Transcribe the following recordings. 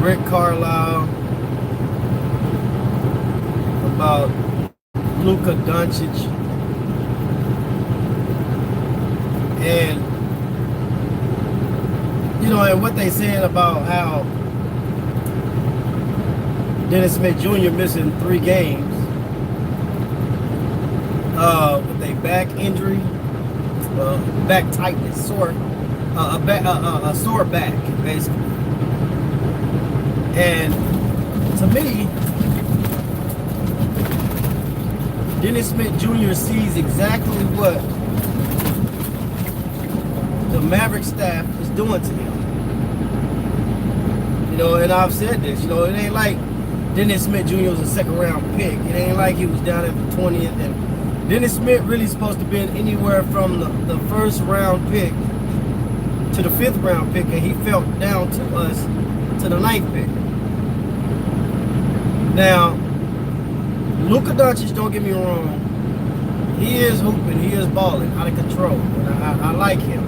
Rick Carlisle, about Luka Doncic, and and what they said about how Dennis Smith Jr. missing 3 games with a back injury, back tightness, a sore back, basically. And to me, Dennis Smith Jr. sees exactly what the Maverick staff is doing to him. And I've said this, it ain't like Dennis Smith Jr. was a 2nd round pick. It ain't like he was down at the 20th. And Dennis Smith really supposed to be anywhere from the 1st round pick to the 5th round pick, and he fell down to us to the 9th pick. Now, Luka Doncic, don't get me wrong, he is hooping, he is balling out of control, and I like him.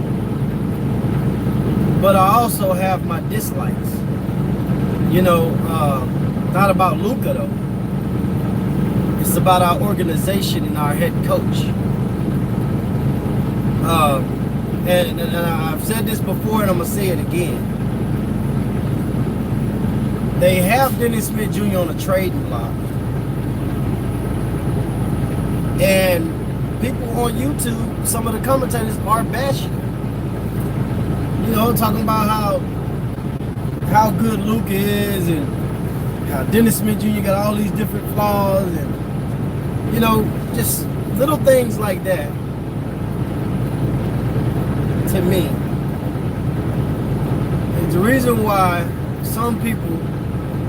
But I also have my dislikes. Not about Luka though. It's about our organization and our head coach. And I've said this before, and I'm gonna say it again. They have Dennis Smith Jr. on a trading block, and people on YouTube, some of the commentators are bashing him. Talking about how good Luka is, and how Dennis Smith Jr. got all these different flaws, and just little things like that. To me, it's the reason why some people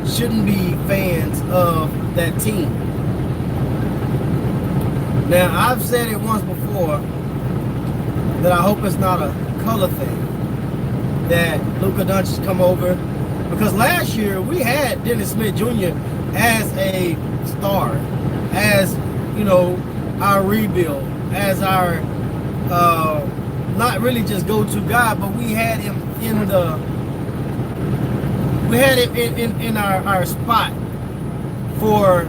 shouldn't be fans of that team. Now, I've said it once before that I hope it's not a color thing, that Luka Doncic come over, because last year we had Dennis Smith Jr. as a star, as our rebuild, as our not really just go-to guy, but we had him in our spot for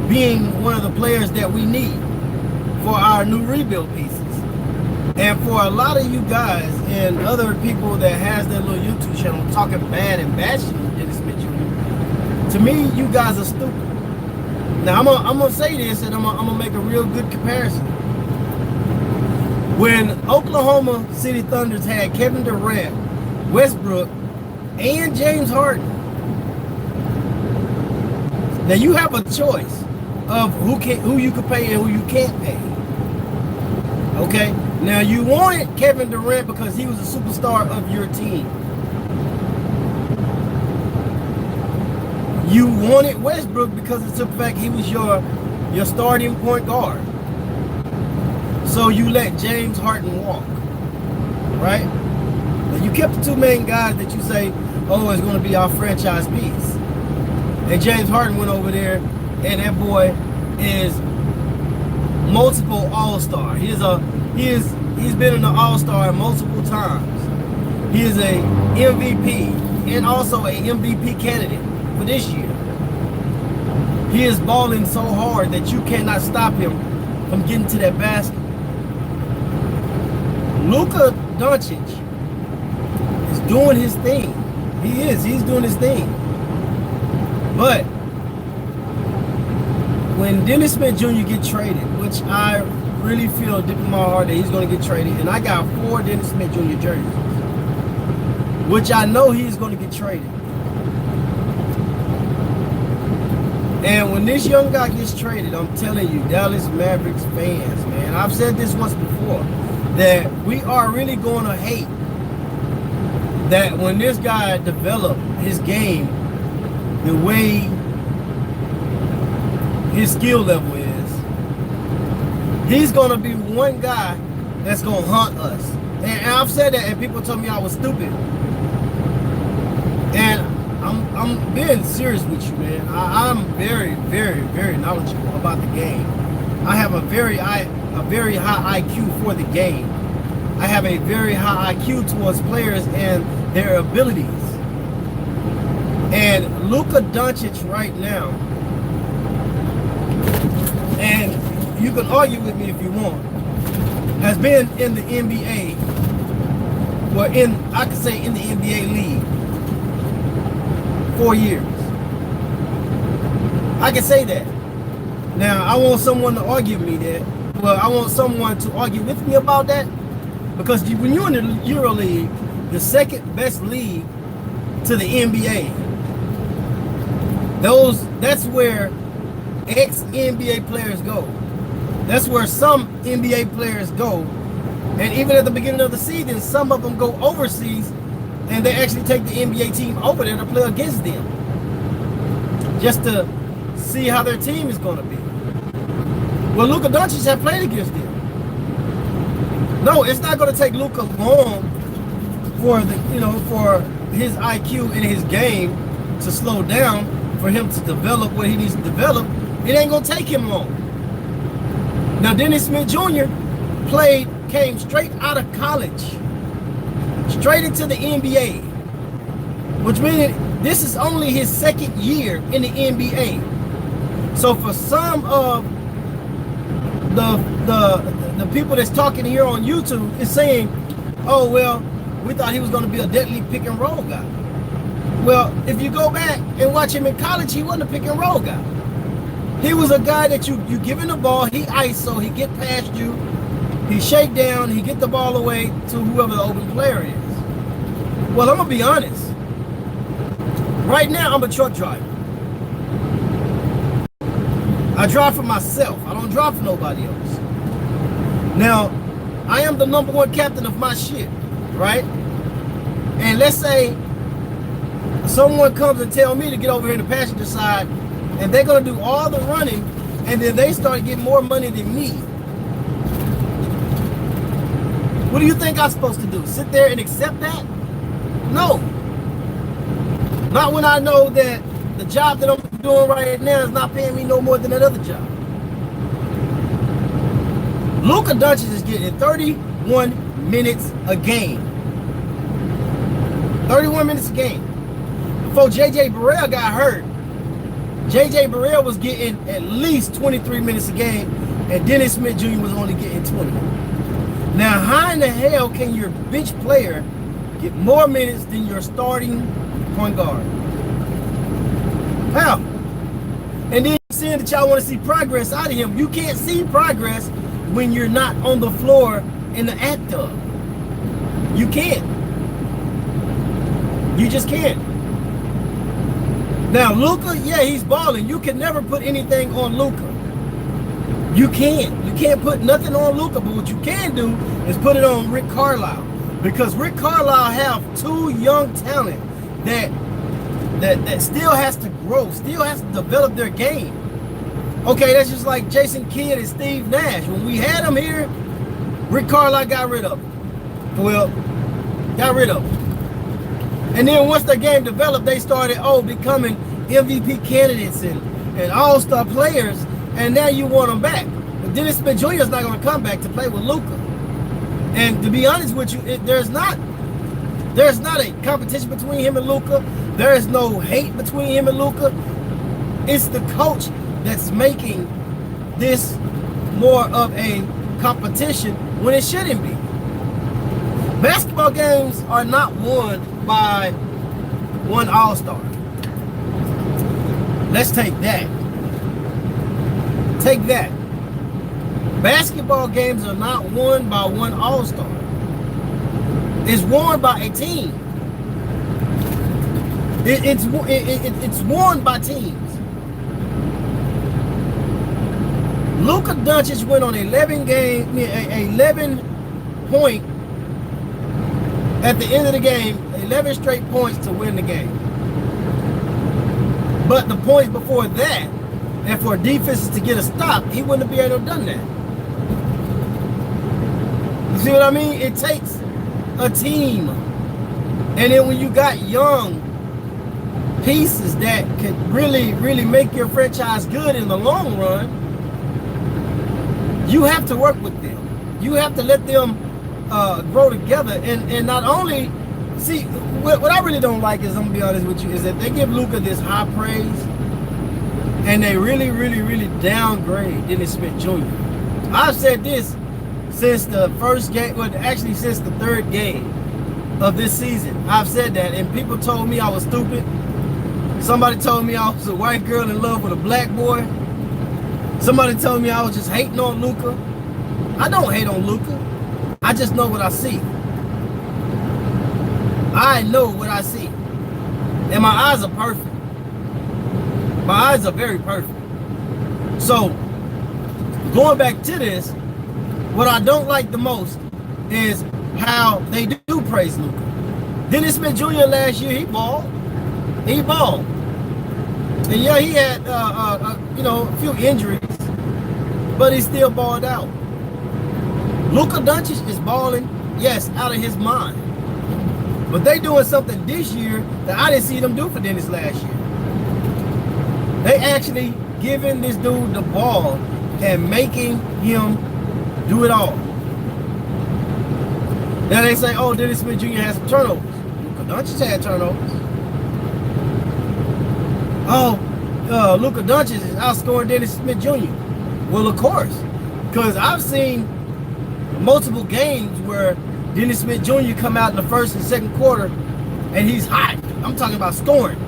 being one of the players that we need for our new rebuild pieces. And for a lot of you guys and other people that has their little YouTube channel talking bad and bashing Dennis Smith Jr., to me, you guys are stupid. Now, I'm gonna say this, and I'm gonna make a real good comparison. When Oklahoma City Thunders had Kevin Durant, Westbrook, and James Harden, now you have a choice of who you can pay and who you can't pay. Okay? Now, you wanted Kevin Durant because he was a superstar of your team. You wanted Westbrook because of the fact he was your starting point guard. So you let James Harden walk, right? Now, you kept the 2 main guys that you say, oh, it's going to be our franchise piece. And James Harden went over there, and that boy is multiple All-Star. He's been an All-Star multiple times. He is a MVP and also a MVP candidate for this year. He is balling so hard that you cannot stop him from getting to that basket. Luka Doncic is doing his thing. He's doing his thing. But when Dennis Smith Jr. get traded, which I really feel deep in my heart that he's going to get traded, and I got 4 Dennis Smith Jr. jerseys, which I know he's going to get traded. And when this young guy gets traded, I'm telling you, Dallas Mavericks fans, man, I've said this once before, that we are really going to hate that when this guy developed his game the way his skill level is, he's going to be one guy that's going to hunt us. And I've said that, and people told me I was stupid. And I'm being serious with you, man. I'm very, very, very knowledgeable about the game. I have a very high IQ for the game. I have a very high IQ towards players and their abilities. And Luka Doncic right now, and you can argue with me if you want, has been in the NBA, well, I could say in the NBA league 4 years. I can say that. Now, I want someone to argue with me that. Well, I want someone to argue with me about that, because when you're in the EuroLeague, the second best league to the NBA, that's where ex-NBA players go. That's where some NBA players go. And even at the beginning of the season, some of them go overseas and they actually take the NBA team over there to play against them, just to see how their team is going to be. Well, Luka Doncic have played against them. No, it's not going to take Luka long for for his IQ and his game to slow down, for him to develop what he needs to develop. It ain't going to take him long. Now, Dennis Smith Jr. came straight out of college, straight into the NBA, which means this is only his second year in the NBA. So for some of the people that's talking here on YouTube is saying, oh, well, we thought he was going to be a deadly pick and roll guy. Well, if you go back and watch him in college, he wasn't a pick and roll guy. He was a guy that you give him the ball, he ISO, he get past you, he shake down, he get the ball away to whoever the open player is. Well, I'm going to be honest. Right now, I'm a truck driver. I drive for myself. I don't drive for nobody else. Now, I am the #1 captain of my ship, right? And let's say someone comes and tell me to get over here in the passenger side, and they're going to do all the running, and then they start getting more money than me. What do you think I'm supposed to do? Sit there and accept that? No. Not when I know that the job that I'm doing right now is not paying me no more than that other job. Luka Doncic is getting 31 minutes a game. 31 minutes a game. Before J.J. Barea got hurt, J.J. Barea was getting at least 23 minutes a game, and Dennis Smith Jr. was only getting 20. Now, how in the hell can your bench player get more minutes than your starting point guard? How? And then you're saying that y'all want to see progress out of him. You can't see progress when you're not on the floor in the act of. You can't. You just can't. Now, Luka, yeah, he's balling. You can never put anything on Luka. You can't. You can't put nothing on Luka, but what you can do is put it on Rick Carlisle. Because Rick Carlisle have two young talent that still has to grow, still has to develop their game. Okay, that's just like Jason Kidd and Steve Nash. When we had them here, Rick Carlisle got rid of them. Well, got rid of them. And then once their game developed, they started, becoming MVP candidates and all-star players, and now you want them back. But Dennis Smith Jr. is not going to come back to play with Luka. And to be honest with you, there's not a competition between him and Luka. There is no hate between him and Luka. It's the coach that's making this more of a competition when it shouldn't be. Basketball games are not won by one all-star. Let's take that. Take that. Basketball games are not won by one all-star. It's won by a team. It's won by teams. Luka Doncic went on 11 point at the end of the game, 11 straight points to win the game. But the points before that, and for defenses to get a stop, he wouldn't be able to have done that. You see what I mean? It takes a team. And then when you got young pieces that could really, really make your franchise good in the long run, you have to work with them. You have to let them grow together. And not only See, what I really don't like is, I'm gonna be honest with you, is that they give Luka this high praise and they really, really, really downgrade Dennis Smith Jr. I've said this since the first game, well, actually since the third game of this season. I've said that, and people told me I was stupid. Somebody told me I was a white girl in love with a black boy. Somebody told me I was just hating on Luka. I don't hate on Luka. I just know what I see. I know what I see. And my eyes are perfect. My eyes are very perfect. So, going back to this, what I don't like the most is how they do praise Luka. Dennis Smith Jr. last year, he balled. He balled. And yeah, he had a few injuries, but he still balled out. Luka Doncic is balling, yes, out of his mind. But they doing something this year that I didn't see them do for Dennis last year. They actually giving this dude the ball and making him do it all. Now they say, oh, Dennis Smith Jr. has some turnovers. Luka Doncic had turnovers. Oh, Luka Doncic is outscoring Dennis Smith Jr. Well, of course, because I've seen multiple games where Dennis Smith Jr. come out in the first and second quarter and he's hot. I'm talking about scoring.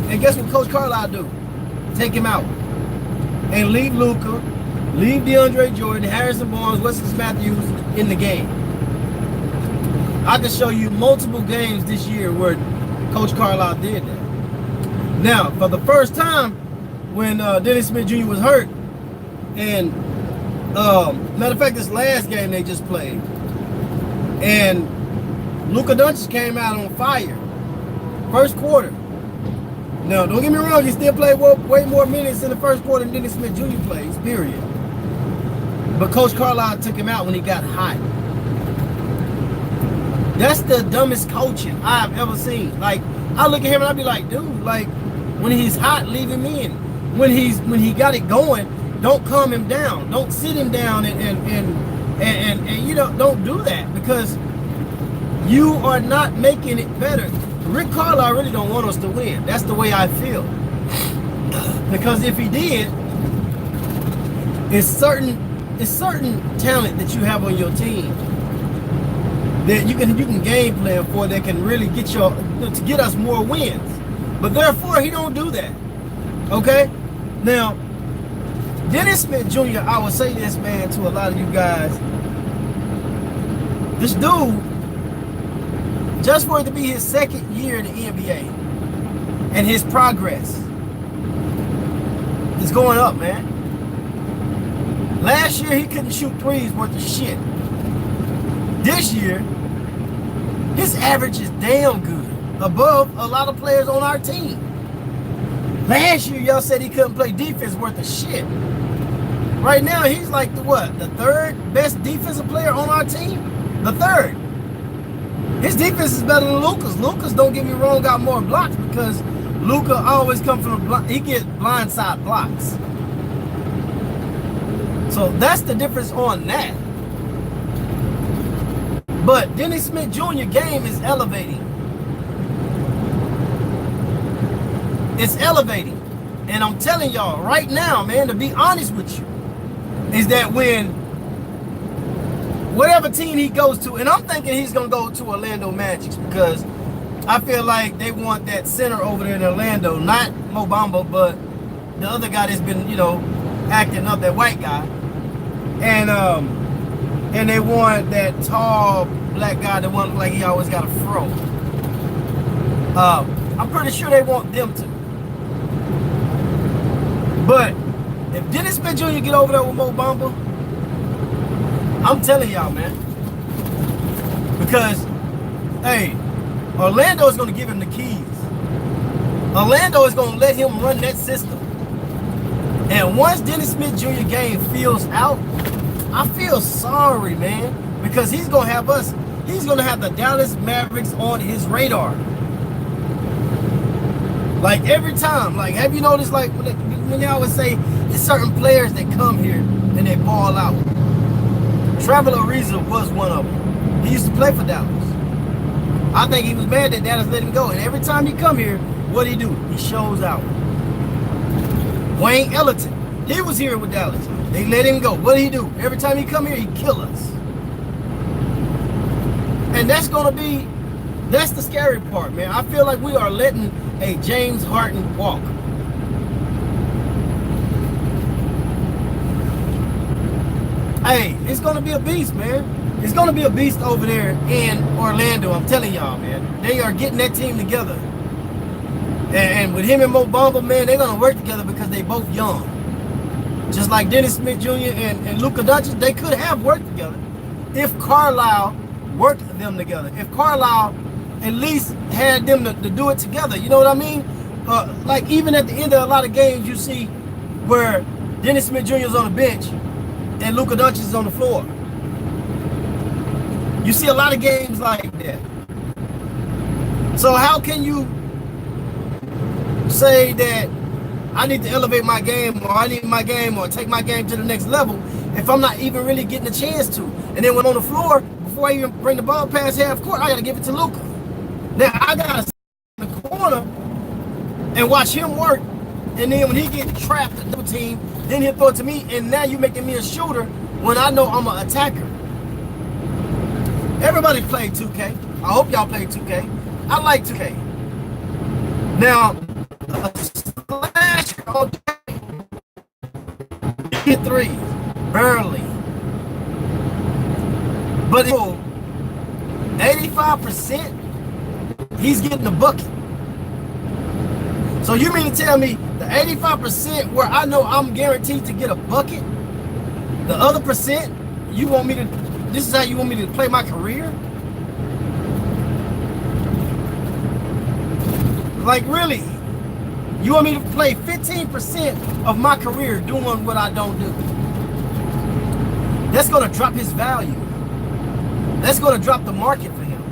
And guess what Coach Carlisle do? Take him out and leave Luka, leave DeAndre Jordan, Harrison Barnes, Wesley Matthews in the game. I can show you multiple games this year where Coach Carlisle did that. Now, for the first time, when Dennis Smith Jr. was hurt, and matter of fact, this last game they just played, and Luka Doncic came out on fire, first quarter. Now, don't get me wrong, he still played way more minutes in the first quarter than Dennis Smith Jr. plays, period. But Coach Carlisle took him out when he got hot. That's the dumbest coaching I've ever seen. Like, I look at him and I be like, dude, like, when he's hot, leave him in. When he got it going, don't calm him down. Don't sit him down and you know, don't do that, because you are not making it better. Rick Carlisle really don't want us to win. That's the way I feel. Because if he did, it's certain talent that you have on your team that you can game plan for, that can really get to get us more wins. But therefore, he don't do that. Okay? Now, Dennis Smith Jr., I would say this, man, to a lot of you guys. This dude, just for it to be his second year in the NBA, and his progress is going up, man. Last year, he couldn't shoot threes worth of shit. This year, his average is damn good, above a lot of players on our team. Last year, y'all said he couldn't play defense worth of shit. Right now, he's like the third best defensive player on our team? The third. His defense is better than Luka's. Luka's, don't get me wrong, got more blocks, because Luka always comes from the block. He gets blindside blocks. So that's the difference on that. But Dennis Smith Jr. game is elevating. It's elevating. And I'm telling y'all right now, man, to be honest with you, is that when whatever team he goes to, and I'm thinking he's going to go to Orlando Magic, because I feel like they want that center over there in Orlando, not Mo Bamba, but the other guy that's been, you know, acting up, that white guy. And they want that tall black guy that won't look like he always got a fro. I'm pretty sure they want them to. But if Dennis Smith Jr. get over there with Mo Bamba, I'm telling y'all, man. Because, hey, Orlando is going to give him the keys. Orlando is going to let him run that system. And once Dennis Smith Jr. game feels out, I feel sorry, man. Because he's going to have us, he's going to have the Dallas Mavericks on his radar. Like every time, like, have you noticed, like, when y'all would say there's certain players that come here and they ball out. Trevor Ariza was one of them. He used to play for Dallas. I think he was mad that Dallas let him go. And every time he come here, what he do? He shows out. Wayne Ellington, he was here with Dallas. They let him go. What did he do? Every time he come here, he kill us. And that's the scary part, man. I feel like we are letting a James Harden walk. Hey, it's gonna be a beast, man. It's gonna be a beast over there in Orlando. I'm telling y'all, man. They are getting that team together. And with him and Mo Bamba, man, they're gonna work together because they both young. Just like Dennis Smith Jr. and Luka Doncic, they could have worked together if Carlisle worked them together. If Carlisle at least had them to do it together, you know what I mean? Like even at the end of a lot of games, you see where Dennis Smith Jr. is on the bench and Luka Doncic is on the floor. You see a lot of games like that. So how can you say that I need to elevate my game, or I need my game, or take my game to the next level if I'm not even really getting a chance to? And then when I'm on the floor, before I even bring the ball past half court, I got to give it to Luka. Now I got to sit in the corner and watch him work. And then when he gets trapped at the team, then he'll throw it to me. And now you're making me a shooter when I know I'm an attacker. Everybody play 2K. I hope y'all play 2K. I like 2K. Now, a slash all day. Hit threes. Barely. But 85%, he's getting the bucket. So you mean to tell me the 85% where I know I'm guaranteed to get a bucket, the other percent, you want me to, this is how you want me to play my career? Like really? You want me to play 15% of my career doing what I don't do? That's gonna drop his value. That's gonna drop the market for him.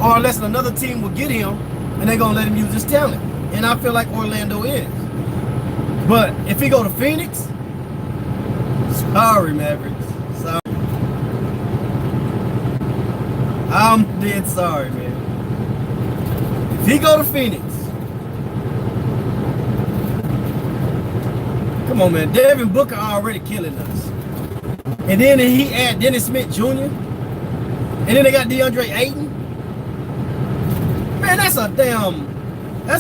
Or unless another team will get him and they're gonna let him use his talent. And I feel like Orlando is. But if he go to Phoenix, sorry Mavericks, sorry. I'm dead sorry, man. If he go to Phoenix, come on, man. Devin Booker already killing us. And then he add Dennis Smith Jr. And then they got DeAndre Ayton. Man, that's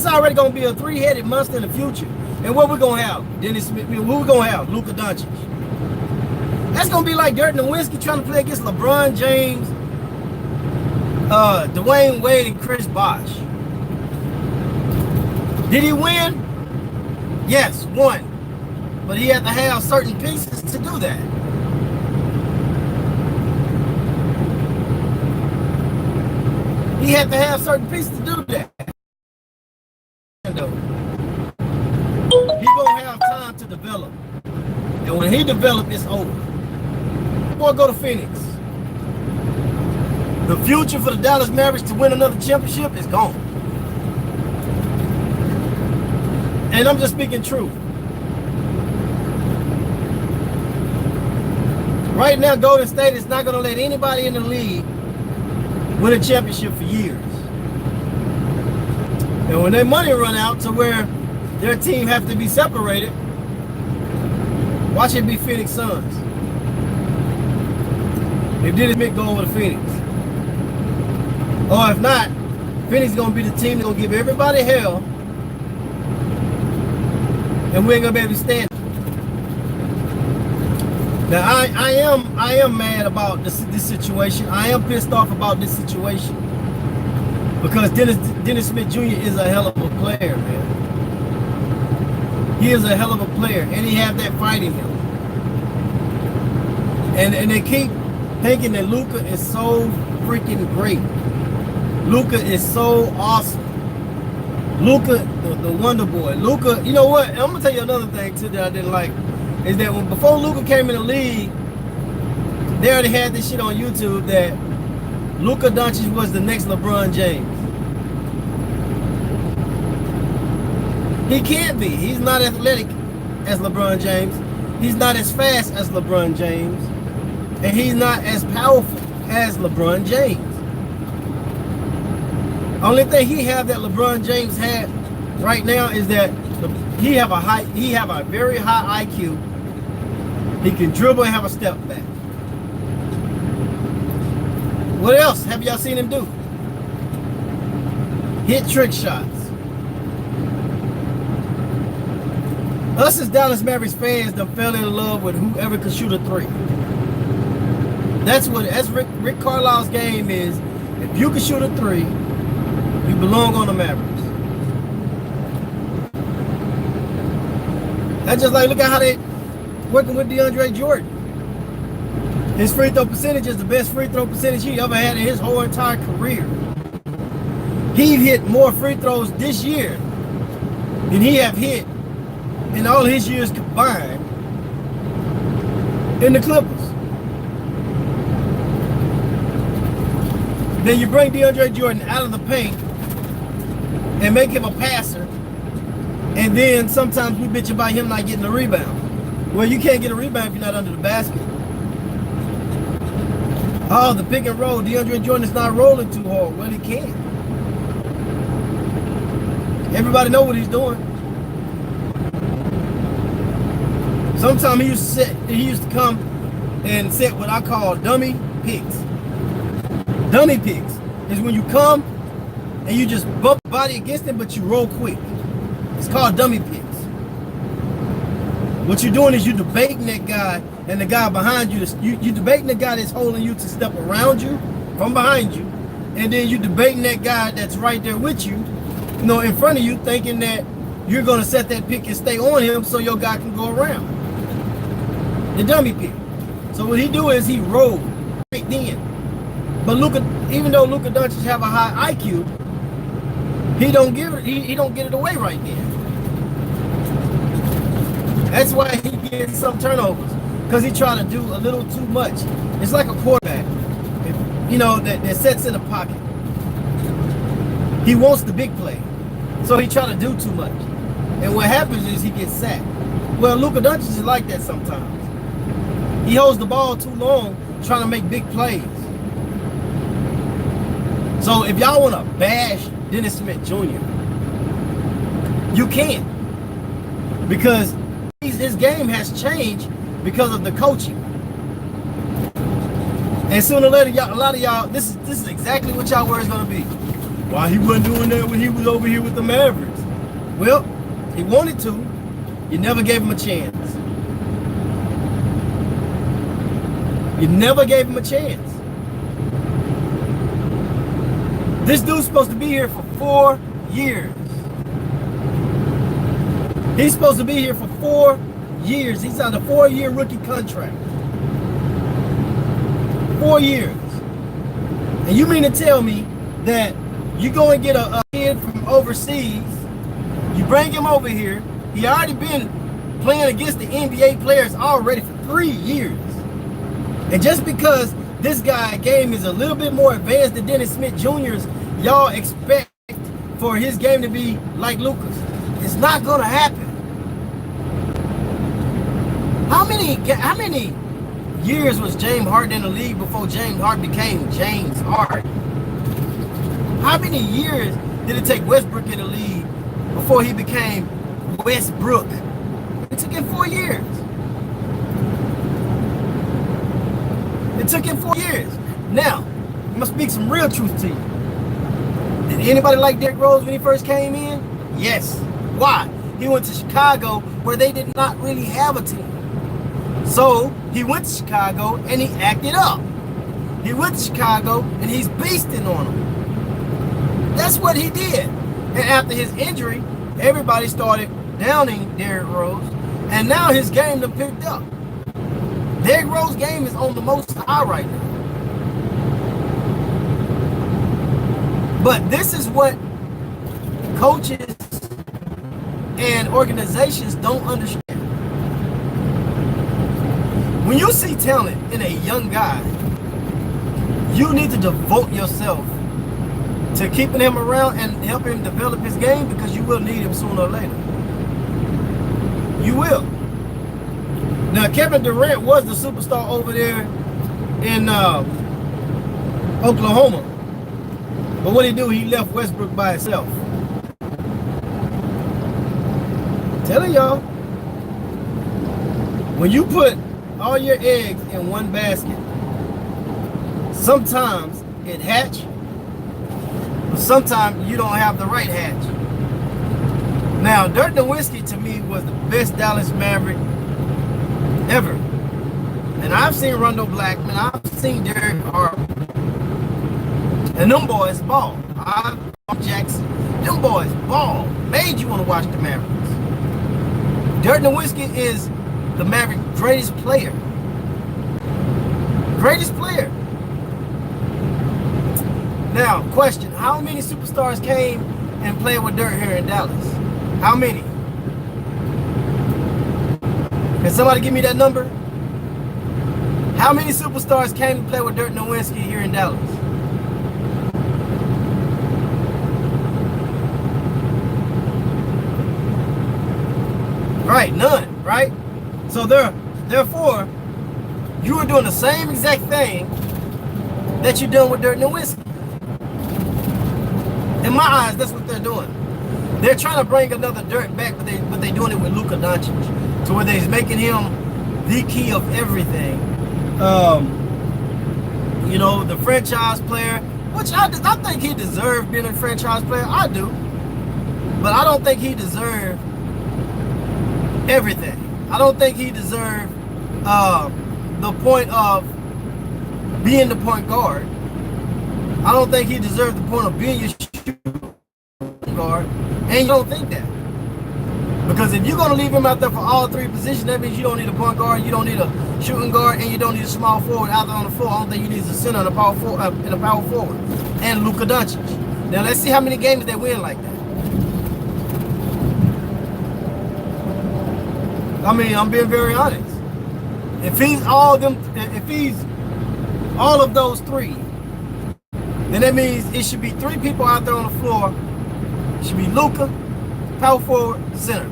already going to be a three-headed monster in the future. And what we're going to have? Dennis Smith, who we're going to have? Luka Doncic. That's going to be like Dirk Nowitzki trying to play against LeBron James, Dwayne Wade, and Chris Bosh. Did he win? Yes, won. But he had to have certain pieces to do that. He had to have certain pieces to do that. He gonna have time to develop. And when he develops, it's over. Boy, go to Phoenix. The future for the Dallas Mavericks to win another championship is gone. And I'm just speaking truth. Right now, Golden State is not going to let anybody in the league win a championship for years. And when their money run out to where their team have to be separated, watch it be Phoenix Suns. If Dennis Smith go over to Phoenix. Or if not, Phoenix is going to be the team that's going to give everybody hell, and we ain't going to be able to stand it. Now, I am mad about this situation. I am pissed off about this situation. Because Dennis Smith Jr. is a hell of a player, man. He is a hell of a player, and he have that fight in him. And they keep thinking that Luka is so freaking great. Luka is so awesome. Luka, the Wonder Boy. Luka, you know what? I'm gonna tell you another thing too that I didn't like. Is that before Luka came in the league, they already had this shit on YouTube that Luka Doncic was the next LeBron James. He can't be. He's not athletic as LeBron James. He's not as fast as LeBron James. And he's not as powerful as LeBron James. Only thing he have that LeBron James had right now is that he have a very high IQ. He can dribble and have a step back. What else have y'all seen him do? Hit trick shots. Us as Dallas Mavericks fans that fell in love with whoever could shoot a three. That's Rick Carlisle's game is. If you can shoot a three, you belong on the Mavericks. That's just like, look at how they working with DeAndre Jordan. His free throw percentage is the best free throw percentage he ever had in his whole entire career. He hit more free throws this year than he have hit in all his years combined in the Clippers. Then you bring DeAndre Jordan out of the paint and make him a passer, and then sometimes we bitch about him not getting a rebound. Well, you can't get a rebound if you're not under the basket. Oh, the pick and roll, DeAndre Jordan is not rolling too hard. Well, he can't. Everybody know what he's doing. Sometimes he used to come and set what I call dummy picks. Dummy picks is when you come and you just bump your body against it, but you roll quick. It's called dummy picks. What you're doing is you're debating that guy and the guy behind you. You're debating the guy that's holding you to step around you from behind you, and then you're debating that guy that's right there with you, in front of you, thinking that you're going to set that pick and stay on him so your guy can go around. The dummy pick. So what he do is he roll right then. But even though Luka Doncic have a high IQ, he don't get it away right then. That's why he gets some turnovers, because he try to do a little too much. It's like a quarterback, that sets in the pocket. He wants the big play, so he try to do too much. And what happens is he gets sacked. Well, Luka Doncic is like that sometimes. He holds the ball too long trying to make big plays. So if y'all want to bash Dennis Smith Jr., you can. Because his game has changed because of the coaching. And sooner or later, a lot of y'all, this is exactly what y'all words going to be. Why he wasn't doing that when he was over here with the Mavericks? Well, he wanted to. You never gave him a chance. You never gave him a chance. This dude's supposed to be here for 4 years. He's supposed to be here for 4 years. He's on a 4-year rookie contract. 4 years. And you mean to tell me that you go and get a kid from overseas, you bring him over here, he already been playing against the NBA players already for 3 years. And just because this guy's game is a little bit more advanced than Dennis Smith Jr.'s, y'all expect for his game to be like Luka's. It's not going to happen. How many years was James Harden in the league before James Harden became James Harden? How many years did it take Westbrook in the league before he became Westbrook? It took him 4 years. It took him 4 years. Now, I'm going to speak some real truth to you. Did anybody like Derrick Rose when he first came in? Yes. Why? He went to Chicago where they did not really have a team. So he went to Chicago and he acted up. He went to Chicago and he's beasting on them. That's what he did. And after his injury, everybody started downing Derrick Rose, and now his game done picked up. Derrick Rose's game is on the most high right now. But this is what coaches and organizations don't understand. When you see talent in a young guy, you need to devote yourself to keeping him around and helping him develop his game, because you will need him sooner or later. You will. Now, Kevin Durant was the superstar over there in Oklahoma. But what did he do? He left Westbrook by himself. Telling y'all, when you put all your eggs in one basket, sometimes it hatch, but sometimes you don't have the right hatch. Now, Dirk Nowitzki to me was the best Dallas Maverick ever. And I've seen Rondo Blackman, I've seen Derek Harper, and them boys ball. Jackson, them boys ball. Made you want to watch the Mavericks. Dirk Nowitzki is the Maverick greatest player. Greatest player. Now, question, how many superstars came and played with Dirk here in Dallas? How many? Can somebody give me that number? How many superstars came to play with Dirk Nowitzki here in Dallas? Right, none, right? So therefore, you are doing the same exact thing that you're doing with Dirk Nowitzki. In my eyes, that's what they're doing. They're trying to bring another Dirk back, but they're doing it with Luka Doncic, to where they're making him the key of everything. You know, the franchise player, which I think he deserved being a franchise player. I do, but I don't think he deserved everything. I don't think he deserved the point of being the point guard. I don't think he deserved the point of being your shooting guard, and you don't think that. Because if you're going to leave him out there for all three positions, that means you don't need a point guard, you don't need a shooting guard, and you don't need a small forward out there on the floor. I don't think you need a center and a power forward, and Luka Doncic. Now let's see how many games they win like that. I mean, I'm being very honest. If he's all of those three, then that means it should be three people out there on the floor. It should be Luka, power forward, center.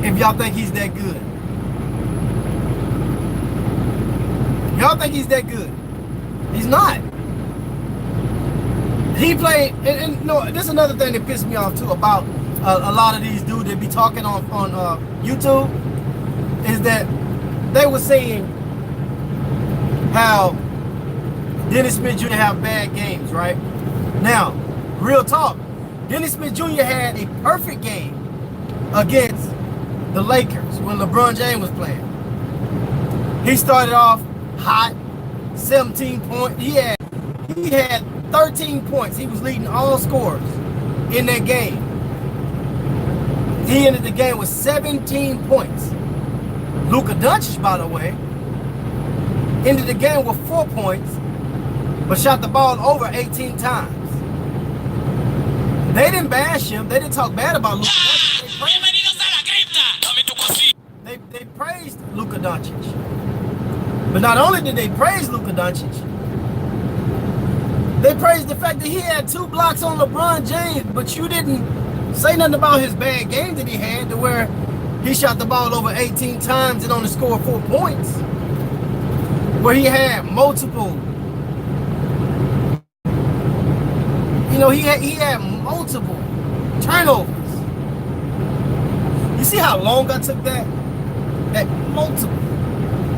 If y'all think he's that good. Y'all think he's that good. He's not. He played, and no, this is another thing that pissed me off too about a lot of these dudes that be talking on YouTube, is that they were saying how Dennis Smith Jr. have bad games, right? Now, real talk, Dennis Smith Jr. had a perfect game against the Lakers when LeBron James was playing. He started off hot, 17 points. He had 13 points. He was leading all scorers in that game. He ended the game with 17 points. Luka Doncic, by the way, ended the game with 4 points, but shot the ball over 18 times. They didn't bash him. They didn't talk bad about Luka Doncic. They praised Luka Doncic. But not only did they praise Luka Doncic, they praised the fact that he had 2 blocks on LeBron James, but you didn't say nothing about his bad game that he had, to where he shot the ball over 18 times and only scored 4 points. Where he had multiple, you know, he had multiple turnovers. You see how long I took that? That multiple.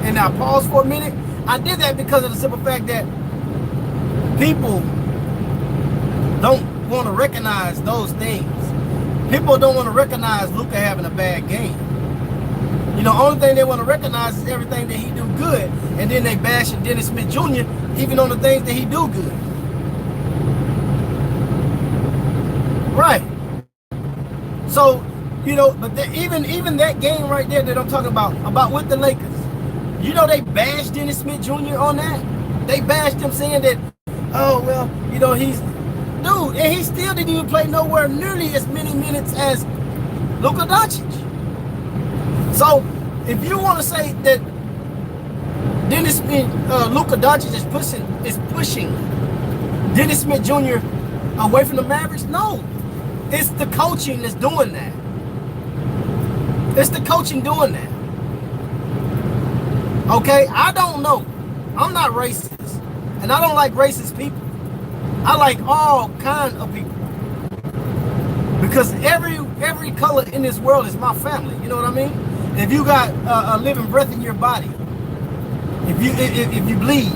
And I paused for a minute. I did that because of the simple fact that people don't want to recognize those things. People don't want to recognize Luka having a bad game. You know, only thing they want to recognize is everything that he do good, and then they bashing Dennis Smith Jr. even on the things that he do good. Right. So, you know, but even that game right there that I'm talking about with the Lakers, you know, they bashed Dennis Smith Jr. on that. They bashed him saying that, oh, well, you know, he's, dude, and he still didn't even play nowhere nearly as many minutes as Luka Doncic. So, if you want to say that Luka Doncic is pushing Dennis Smith Jr. away from the Mavericks, no. It's the coaching that's doing that. It's the coaching doing that. Okay, I don't know. I'm not racist. And I don't like racist people. I like all kind of people. Because every color in this world is my family. You know what I mean? If you got a living breath in your body, if you bleed,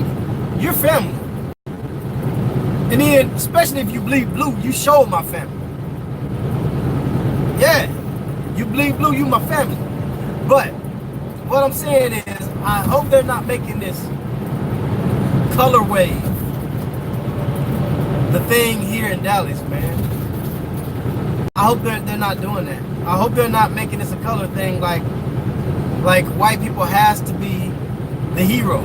you're family. And then, especially if you bleed blue, you show my family. Yeah, you bleed blue, you my family. But what I'm saying is, I hope they're not making this color wave the thing here in Dallas, man. I hope they're not doing that. I hope they're not making this a color thing like white people has to be the hero.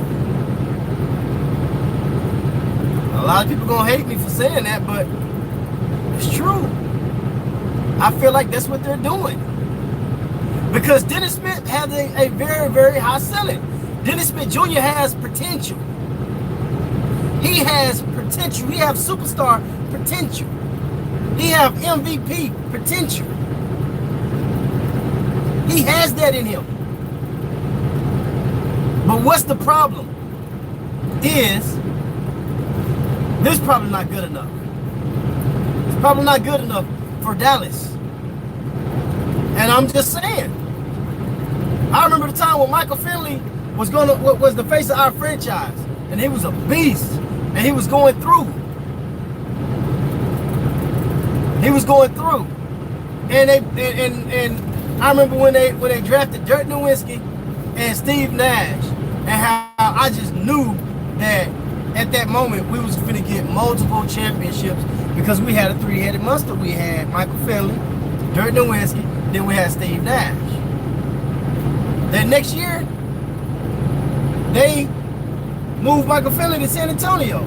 A lot of people gonna hate me for saying that, but it's true. I feel like that's what they're doing. Because Dennis Smith has a very, very high ceiling. Dennis Smith Jr. has potential. He has potential. He has superstar potential. He have MVP potential. He has that in him. But what's the problem? Is this probably not good enough. It's probably not good enough for Dallas. And I'm just saying. I remember the time when Michael Finley was the face of our franchise, and he was a beast, and he was going through. He was going through, and I remember when they drafted Dirk Nowitzki and Steve Nash, and how I just knew that at that moment we was going to get multiple championships because we had a three-headed monster. We had Michael Finley, Dirk Nowitzki, then we had Steve Nash. Then next year, they moved Michael Finley to San Antonio.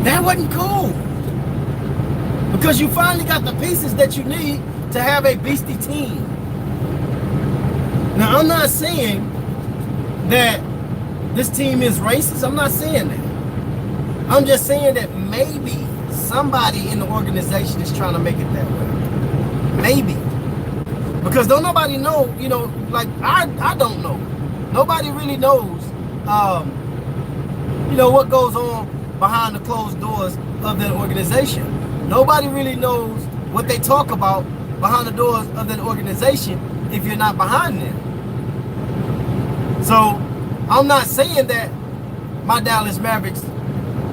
That wasn't cool. Because you finally got the pieces that you need to have a beastie team. Now, I'm not saying that this team is racist. I'm not saying that. I'm just saying that maybe somebody in the organization is trying to make it that way. Maybe. Because don't nobody know, you know, like I don't know. Nobody really knows, you know, what goes on behind the closed doors of that organization. Nobody really knows what they talk about behind the doors of that organization if you're not behind them. So I'm not saying that my Dallas Mavericks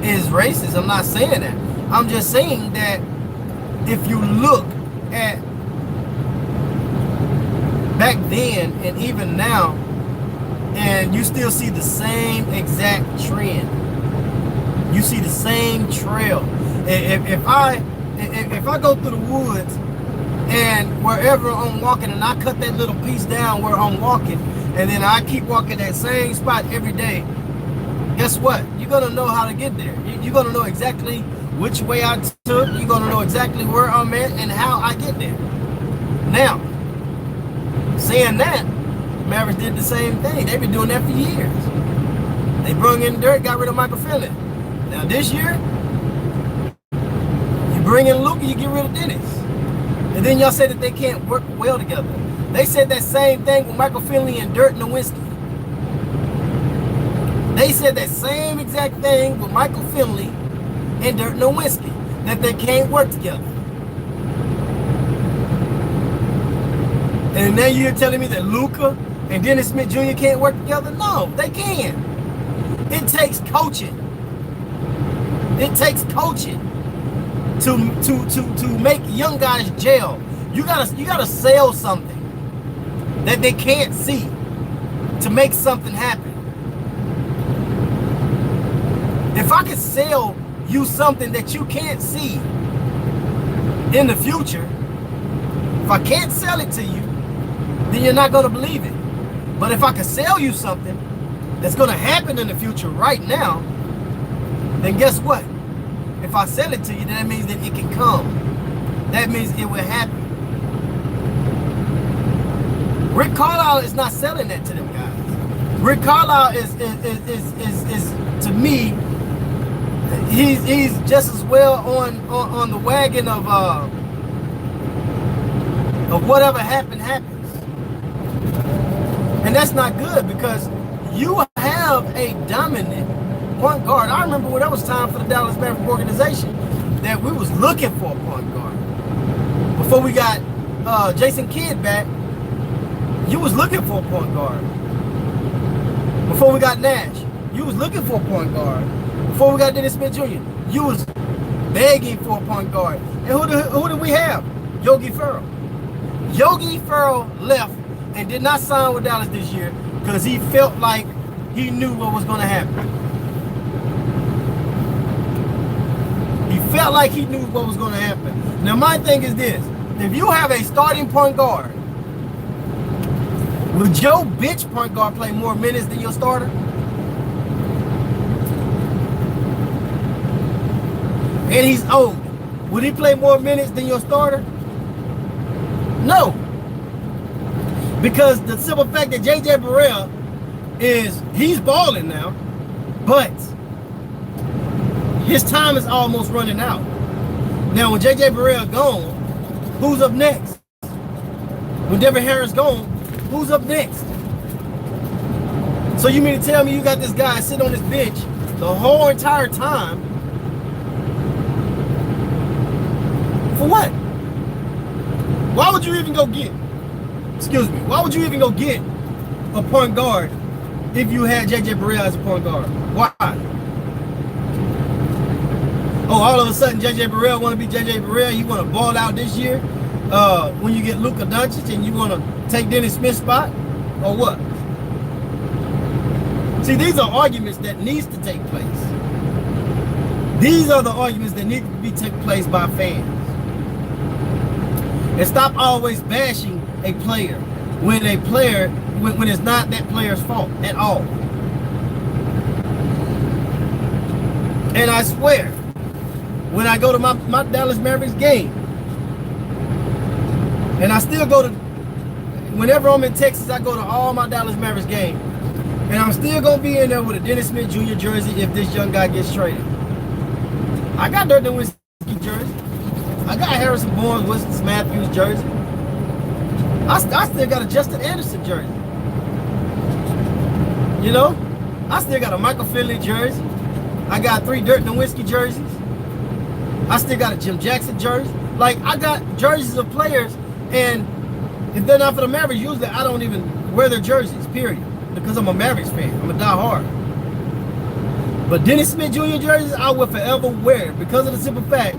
is racist. I'm not saying that. I'm just saying that if you look at back then and even now, and you still see the same exact trend. You see the same trail. If I go through the woods and wherever I'm walking and I cut that little piece down where I'm walking, and then I keep walking that same spot every day, guess what? You're gonna know how to get there. You're gonna know exactly which way I took. You're gonna know exactly where I'm at and how I get there. Now, saying that, Mavericks did the same thing. They've been doing that for years. They brought in Dirk, got rid of Michael Finley. Now this year, you bring in Luka, you get rid of Dennis. And then y'all say that they can't work well together. They said that same thing with Michael Finley and Dirk Nowitzki. They said that same exact thing with Michael Finley and Dirk Nowitzki, that they can't work together. And now you're telling me that Luka and Dennis Smith Jr. can't work together? No, they can. It takes coaching. It takes coaching to make young guys gel. You gotta sell something that they can't see to make something happen. If I could sell you something that you can't see in the future, if I can't sell it to you, then you're not gonna believe it. But if I can sell you something that's gonna happen in the future right now, then guess what? If I sell it to you, then that means that it can come. That means it will happen. Rick Carlisle is not selling that to them guys. Rick Carlisle is to me, he's just as well on the wagon of whatever happens. And that's not good, because you have have a dominant point guard. I remember when it was time for the Dallas Mavericks organization that we was looking for a point guard. Before we got Jason Kidd back, you was looking for a point guard. Before we got Nash, you was looking for a point guard. Before we got Dennis Smith Jr., you was begging for a point guard. And who did we have? Yogi Ferrell. Yogi Ferrell left and did not sign with Dallas this year because he felt like he knew what was going to happen. He felt like he knew what was going to happen. Now my thing is this: if you have a starting point guard, would your bench point guard play more minutes than your starter? And he's old. Would he play more minutes than your starter? No. Because the simple fact that J.J. Barea he's balling now, but his time is almost running out. Now, when J.J. Barea gone, who's up next? When Devin Harris gone, who's up next? So you mean to tell me you got this guy sitting on this bench the whole entire time? For what? Why would you even go get, why would you even go get a point guard if you had J.J. Barea as a point guard? Why? Oh, all of a sudden J.J. Barea want to be J.J. Barea. You want to ball out this year when you get Luka Doncic and you want to take Dennis Smith's spot? Or what? See, these are arguments that needs to take place. These are the arguments that need to be taken place by fans. And stop always bashing a player when when it's not that player's fault at all. And I swear, when I go to my Dallas Mavericks game, and I still go to, whenever I'm in Texas, I go to all my Dallas Mavericks games, and I'm still going to be in there with a Dennis Smith Jr. jersey if this young guy gets traded. I got Dirk Nowitzki jersey. I got Harrison Barnes, Winston Matthews jersey. I still got a Justin Anderson jersey. You know? I still got a Michael Finley jersey. I got 3 Dirk Nowitzki jerseys. I still got a Jim Jackson jersey. Like, I got jerseys of players, and if they're not for the Mavericks, usually I don't even wear their jerseys, period. Because I'm a Mavericks fan. I'm a diehard. But Dennis Smith Jr. jerseys, I will forever wear because of the simple fact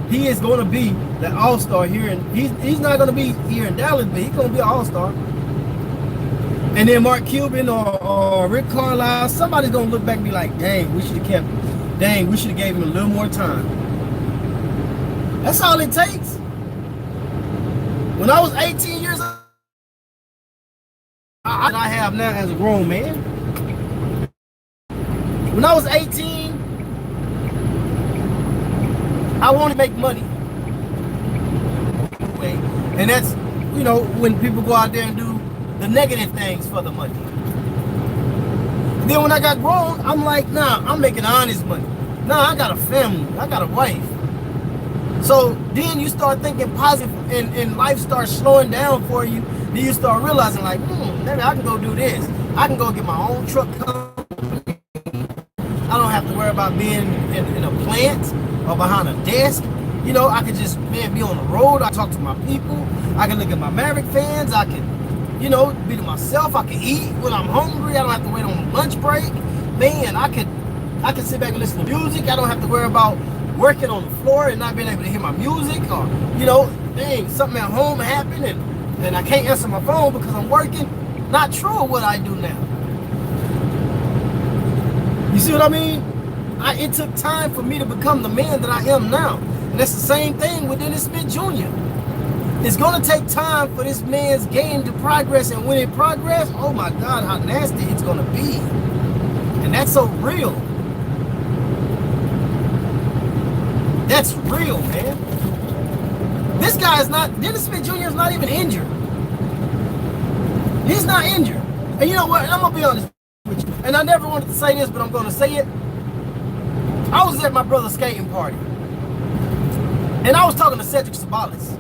he is going to be the all-star here. And he's not going to be here in Dallas, but he's going to be an all-star. And then Mark Cuban or Rick Carlisle, somebody's going to look back and be like, dang, we should have kept him. Dang, we should have gave him a little more time. That's all it takes. When I was 18 years old, I have now as a grown man. When I was 18, I want to make money. And that's, you know, when people go out there and do the negative things for the money. Then when I got grown, I'm like, nah, I'm making honest money. Nah, I got a family. I got a wife. So then you start thinking positive and life starts slowing down for you. Then you start realizing like, maybe I can go do this. I can go get my own truck company. I don't have to worry about being in a plant or behind a desk. You know, I could just, man, be on the road. I talk to my people. I can look at my Maverick fans. I can, you know, be to myself. I can eat when I'm hungry. I don't have to wait on a lunch break. Man, I could sit back and listen to music. I don't have to worry about working on the floor and not being able to hear my music, or, you know, dang, something at home happened and I can't answer my phone because I'm working. Not true of what I do now. You see what I mean? It took time for me to become the man that I am now. And that's the same thing with Dennis Smith Jr. It's going to take time for this man's game to progress, and when it progresses, oh my God, how nasty it's going to be. And that's so real. That's real, man. This guy is not, Dennis Smith Jr. is not even injured. He's not injured. And you know what? I'm going to be honest with you. And I never wanted to say this, but I'm going to say it. I was at my brother's skating party. And I was talking to Cedric Sabalas.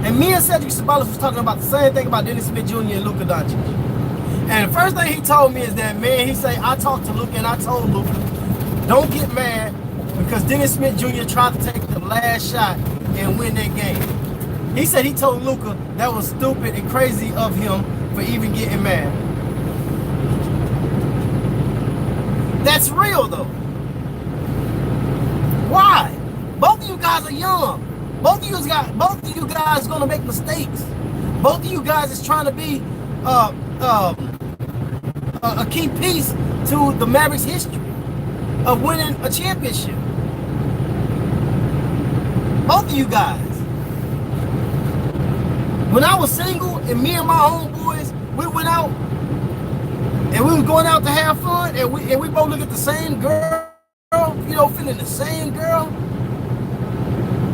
And me and Cedric Sabalas was talking about the same thing about Dennis Smith Jr. and Luka Doncic. And the first thing he told me is that, man, he say, I talked to Luka and I told Luka, don't get mad because Dennis Smith Jr. tried to take the last shot and win that game. He said he told Luka that was stupid and crazy of him for even getting mad. That's real though. Why? Both of you guys are young. Both of you guys gonna make mistakes. Both of you guys is trying to be a key piece to the Mavericks' history of winning a championship. Both of you guys. When I was single and me and my homeboys, we went out and we was going out to have fun and we both look at the same girl, you know, feeling the same girl.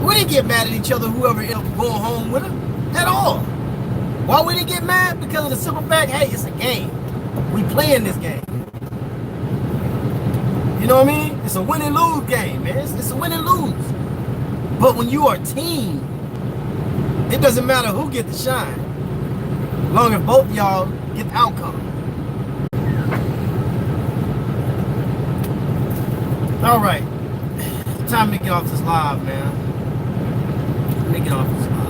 We didn't get mad at each other, whoever ended up going home with her, at all. Why we didn't get mad? Because of the simple fact, hey, it's a game. We playing this game. You know what I mean? It's a win and lose game, man. It's a win and lose. But when you are a team, it doesn't matter who get the shine, as long as both of y'all get the outcome. All right, time to get off this live, man. Let me get off this live.